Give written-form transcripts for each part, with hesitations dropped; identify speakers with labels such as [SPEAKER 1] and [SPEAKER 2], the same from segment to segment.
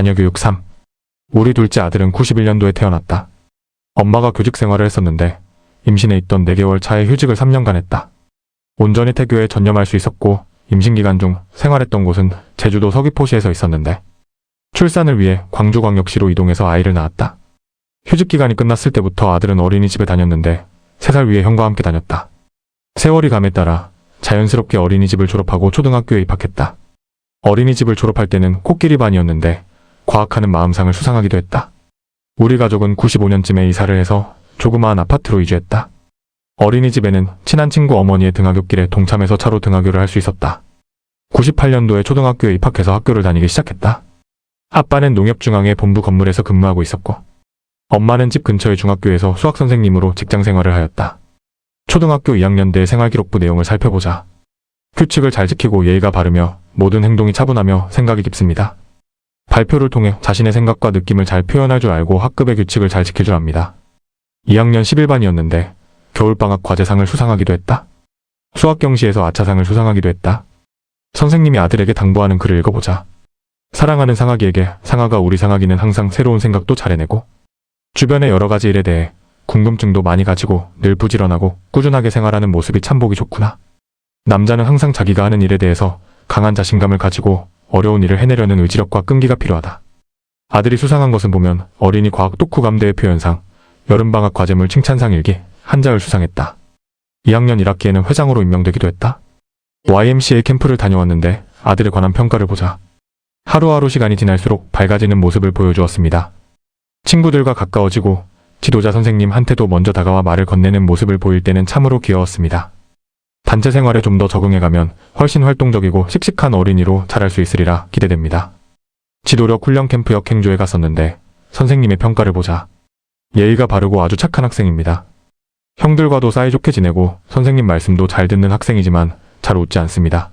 [SPEAKER 1] 자녀교육 3. 우리 둘째 아들은 91년도에 태어났다. 엄마가 교직 생활을 했었는데 임신해 있던 4개월 차에 휴직을 3년간 했다. 온전히 태교에 전념할 수 있었고 임신기간 중 생활했던 곳은 제주도 서귀포시에서 있었는데 출산을 위해 광주광역시로 이동해서 아이를 낳았다. 휴직기간이 끝났을 때부터 아들은 어린이집에 다녔는데 3살 위에 형과 함께 다녔다. 세월이 감에 따라 자연스럽게 어린이집을 졸업하고 초등학교에 입학했다. 어린이집을 졸업할 때는 코끼리 반이었는데 과학하는 마음상을 수상하기도 했다. 우리 가족은 95년쯤에 이사를 해서 조그마한 아파트로 이주했다. 어린이집에는 친한 친구 어머니의 등하굣길에 동참해서 차로 등하교를 할 수 있었다. 98년도에 초등학교에 입학해서 학교를 다니기 시작했다. 아빠는 농협중앙회 본부 건물에서 근무하고 있었고 엄마는 집 근처의 중학교에서 수학선생님으로 직장생활을 하였다. 초등학교 2학년 때 생활기록부 내용을 살펴보자. 규칙을 잘 지키고 예의가 바르며 모든 행동이 차분하며 생각이 깊습니다. 발표를 통해 자신의 생각과 느낌을 잘 표현할 줄 알고 학급의 규칙을 잘 지킬 줄 압니다. 2학년 11반이었는데 겨울방학 과제상을 수상하기도 했다. 수학경시에서 아차상을 수상하기도 했다. 선생님이 아들에게 당부하는 글을 읽어보자. 사랑하는 상아기에게 상아가 우리 상아기는 항상 새로운 생각도 잘 해내고 주변의 여러 가지 일에 대해 궁금증도 많이 가지고 늘 부지런하고 꾸준하게 생활하는 모습이 참 보기 좋구나. 남자는 항상 자기가 하는 일에 대해서 강한 자신감을 가지고 어려운 일을 해내려는 의지력과 끈기가 필요하다. 아들이 수상한 것은 보면 어린이 과학 독후감대회 표현상, 여름방학 과제물 칭찬상 일기, 한자를 수상했다. 2학년 1학기에는 회장으로 임명되기도 했다. YMCA 캠프를 다녀왔는데 아들에 관한 평가를 보자. 하루하루 시간이 지날수록 밝아지는 모습을 보여주었습니다. 친구들과 가까워지고 지도자 선생님한테도 먼저 다가와 말을 건네는 모습을 보일 때는 참으로 귀여웠습니다. 단체 생활에 좀 더 적응해가면 훨씬 활동적이고 씩씩한 어린이로 자랄 수 있으리라 기대됩니다. 지도력 훈련 캠프 역행조에 갔었는데 선생님의 평가를 보자. 예의가 바르고 아주 착한 학생입니다. 형들과도 사이좋게 지내고 선생님 말씀도 잘 듣는 학생이지만 잘 웃지 않습니다.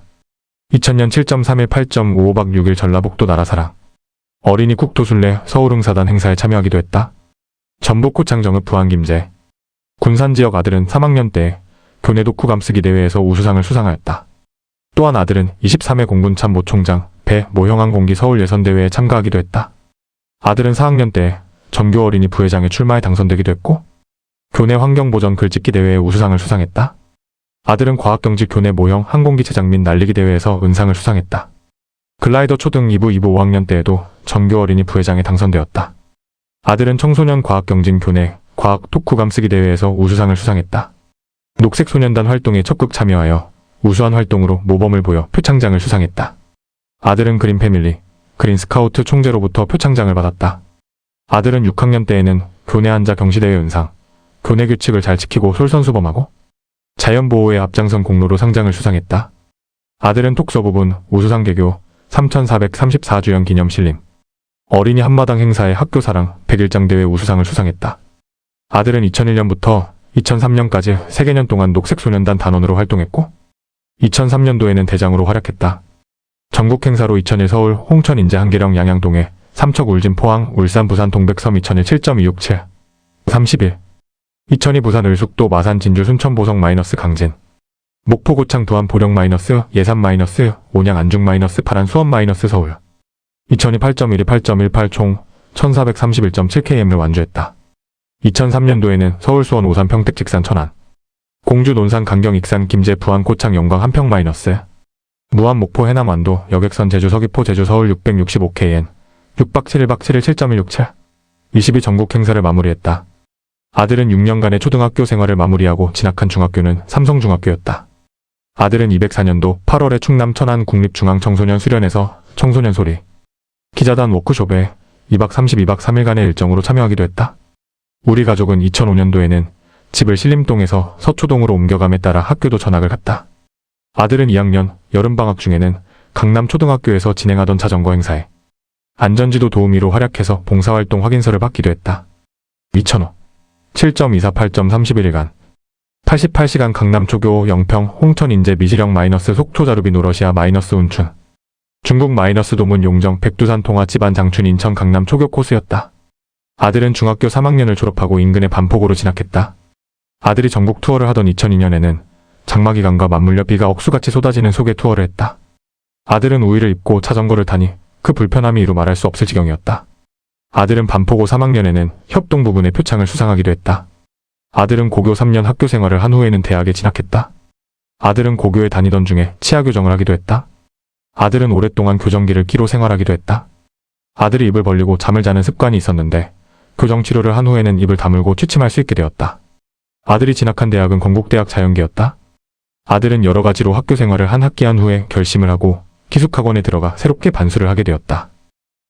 [SPEAKER 1] 2000년 7.31 8.55 박 6일 전라북도 나라사랑 어린이 국토순례 서울응사단 행사에 참여하기도 했다. 전북 고창정읍 부안김제 군산지역 아들은 3학년 때 교내 독후감 쓰기 대회에서 우수상을 수상하였다. 또한 아들은 23회 공군참 모총장 배 모형항공기 서울 예선대회에 참가하기도 했다. 아들은 4학년 때 전교 어린이 부회장에 출마해 당선되기도 했고 교내 환경보전 글짓기 대회에 우수상을 수상했다. 아들은 과학경지 교내 모형 항공기 제작 및 날리기 대회에서 은상을 수상했다. 글라이더 초등 2부 5학년 때에도 전교 어린이 부회장에 당선되었다. 아들은 청소년 과학경진 교내 과학 독후감 쓰기 대회에서 우수상을 수상했다. 녹색소년단 활동에 적극 참여하여 우수한 활동으로 모범을 보여 표창장을 수상했다. 아들은 그린패밀리, 그린스카우트 총재로부터 표창장을 받았다. 아들은 6학년 때에는 교내 한자 경시대회 은상, 교내 규칙을 잘 지키고 솔선수범하고 자연보호에 앞장선 공로로 상장을 수상했다. 아들은 톡서 부분 우수상 개교 3434주년 기념실림, 어린이 한마당 행사의 학교사랑 101장 대회 우수상을 수상했다. 아들은 2001년부터 2003년까지 3개년 동안 녹색소년단 단원으로 활동했고 2003년도에는 대장으로 활약했다. 전국 행사로 2001 서울 홍천 인제 한계령 양양동해 삼척 울진 포항 울산 부산 동백섬 2001 7.267 31 2002 부산 을숙도 마산 진주 순천 보성 마이너스 강진 목포 고창 두안 보령 마이너스 예산 마이너스 온양 안중 마이너스 파란 수원 마이너스 서울 2002 8.12 8.18 총 1431.7km를 완주했다. 2003년도에는 서울 수원 오산 평택 직산 천안 공주 논산 강경 익산 김제 부안 고창 영광 한평 마이너스 무안 목포 해남 완도 여객선 제주 서귀포 제주 서울 665km 6박 7일 7.167 22 전국 행사를 마무리했다. 아들은 6년간의 초등학교 생활을 마무리하고 진학한 중학교는 삼성중학교였다. 아들은 204년도 8월에 충남 천안 국립중앙청소년 수련회에서 청소년 소리 기자단 워크숍에 2박 32박 3일간의 일정으로 참여하기도 했다. 우리 가족은 2005년도에는 집을 신림동에서 서초동으로 옮겨감에 따라 학교도 전학을 갔다. 아들은 2학년 여름방학 중에는 강남초등학교에서 진행하던 자전거 행사에 안전지도 도우미로 활약해서 봉사활동 확인서를 받기도 했다. 2005 7.24 8.31일간 88시간 강남초교 영평 홍천 인제 미시령 마이너스 속초자루비 노러시아 마이너스 운춘 중국 마이너스 도문 용정 백두산 통화 집안 장춘 인천 강남 초교 코스였다. 아들은 중학교 3학년을 졸업하고 인근의 반포고로 진학했다. 아들이 전국 투어를 하던 2002년에는 장마기간과 맞물려 비가 억수같이 쏟아지는 속에 투어를 했다. 아들은 우의를 입고 자전거를 타니 그 불편함이 이루 말할 수 없을 지경이었다. 아들은 반포고 3학년에는 협동 부분의 표창을 수상하기도 했다. 아들은 고교 3년 학교 생활을 한 후에는 대학에 진학했다. 아들은 고교에 다니던 중에 치아 교정을 하기도 했다. 아들은 오랫동안 교정기를 끼로 생활하기도 했다. 아들이 입을 벌리고 잠을 자는 습관이 있었는데 교정 치료를 한 후에는 입을 다물고 취침할 수 있게 되었다. 아들이 진학한 대학은 건국대학 자연계였다. 아들은 여러 가지로 학교 생활을 한 학기 한 후에 결심을 하고 기숙학원에 들어가 새롭게 반수를 하게 되었다.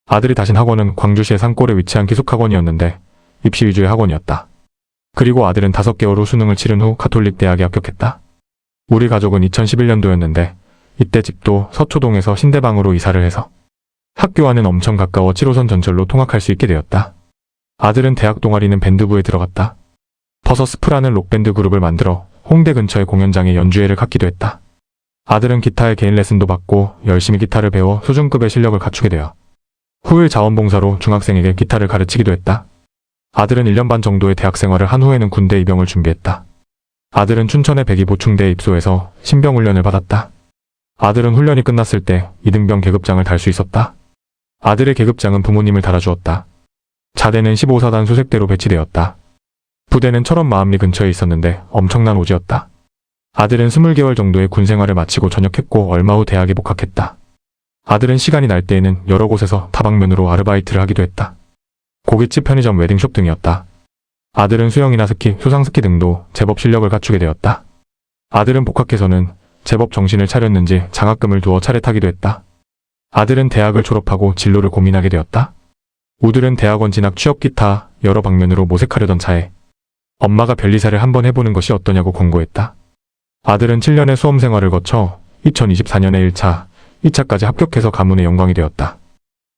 [SPEAKER 1] 아들이 다신 학원은 광주시의 산골에 위치한 기숙학원이었는데 입시 위주의 학원이었다. 그리고 아들은 5개월 후 수능을 치른 후 가톨릭 대학에 합격했다. 우리 가족은 2011년도였는데 이때 집도 서초동에서 신대방으로 이사를 해서 학교와는 엄청 가까워 7호선 전철로 통학할 수 있게 되었다. 아들은 대학 동아리는 밴드부에 들어갔다. 버서스프라는 록밴드 그룹을 만들어 홍대 근처의 공연장에 연주회를 갖기도 했다. 아들은 기타의 개인 레슨도 받고 열심히 기타를 배워 수준급의 실력을 갖추게 되어 후일 자원봉사로 중학생에게 기타를 가르치기도 했다. 아들은 1년 반 정도의 대학 생활을 한 후에는 군대 입영을 준비했다. 아들은 춘천의 백이보충대에 입소해서 신병훈련을 받았다. 아들은 훈련이 끝났을 때 이등병 계급장을 달 수 있었다. 아들의 계급장은 부모님을 달아주었다. 자대는 15사단 수색대로 배치되었다. 부대는 철원 마암리 근처에 있었는데 엄청난 오지였다. 아들은 20개월 정도의 군 생활을 마치고 전역했고 얼마 후 대학에 복학했다. 아들은 시간이 날 때에는 여러 곳에서 다방면으로 아르바이트를 하기도 했다. 고깃집, 편의점, 웨딩숍 등이었다. 아들은 수영이나 스키, 수상스키 등도 제법 실력을 갖추게 되었다. 아들은 복학해서는 제법 정신을 차렸는지 장학금을 두어 차례 타기도 했다. 아들은 대학을 졸업하고 진로를 고민하게 되었다. 우들은 대학원 진학, 취업 기타 여러 방면으로 모색하려던 차에 엄마가 변리사를 한번 해보는 것이 어떠냐고 권고했다. 아들은 7년의 수험 생활을 거쳐 2024년에 1차, 2차까지 합격해서 가문의 영광이 되었다.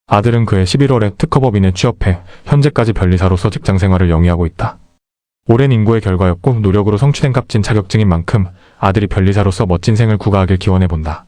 [SPEAKER 1] 아들은 그해 11월에 특허법인에 취업해 현재까지 변리사로서 직장 생활을 영위하고 있다. 오랜 인고의 결과였고 노력으로 성취된 값진 자격증인 만큼 아들이 변리사로서 멋진 생을 구가하길 기원해본다.